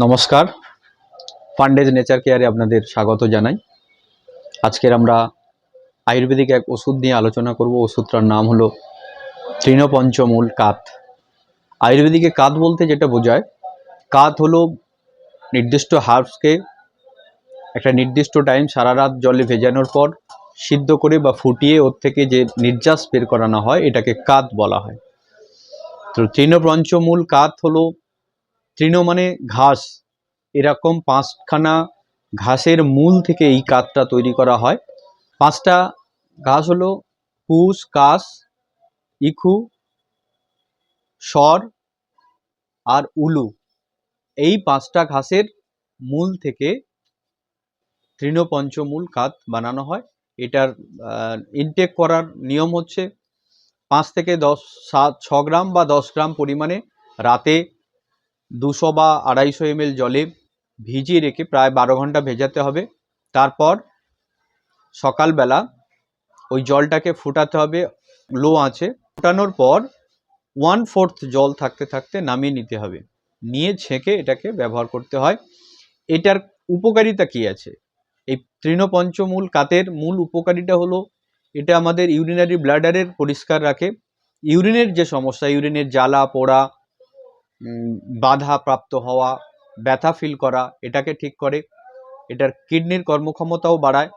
নমস্কার, ফান্ডেজ নেচার কেয়ারে আপনাদের স্বাগত জানাই। আজকের আমরা আয়ুর্বেদিক এক ওষুধ নিয়ে আলোচনা করব। ওষুধটার নাম হলো তৃণপঞ্চমূল কাত। আয়ুর্বেদিকে কাত বলতে যেটা বোঝায়, কাত হলো নির্দিষ্ট হার্বসকে একটা নির্দিষ্ট টাইম সারা রাত জলে ভেজানোর পর সিদ্ধ করে বা ফুটিয়ে ওর থেকে যে নির্যাস বের করানো হয় এটাকে কাত বলা হয়। তো তৃণপঞ্চমূল কাত হলো, তৃণ মানে ঘাস, এরকম 5খানা ঘাসের মূল থেকে এই কাতটা তৈরি করা হয়। 5টা ঘাস হলো কুশ, কাশ, ইখু, সর আর উলু। এই 5টা ঘাসের মূল থেকে তৃণপঞ্চমূল কাত বানানো হয়। এটার ইনটেক করার নিয়ম হচ্ছে 5 থেকে 6 গ্রাম বা 10 গ্রাম পরিমাণে রাতে 200 বা 250 ml জলে ভিজিয়ে রেখে প্রায় 12 ঘন্টা ভেজাতে হবে। তারপর সকালবেলা ওই জলটাকে ফোটাতে হবে লো আঁচে। ফোটানোর পর 1/4 জল থাকতে থাকতে নামিয়ে নিতে হবে, নিয়ে ছেঁকে এটাকে ব্যবহার করতে হয়। এটার উপকারিতা কি আছে? এই তৃণপঞ্চমূল কাতের মূল উপকারিতা হলো, এটা আমাদের ইউরিনারি ব্লাডারের পরিষ্কার রাখে। ইউরিনের যে সমস্যা, ইউরিনের জ্বালা পোড়া, বাধা প্রাপ্ত হওয়া, ব্যথা ফিল করা, এটাকে ঠিক করে। এটার কিডনির কর্মক্ষমতাও বাড়ায়।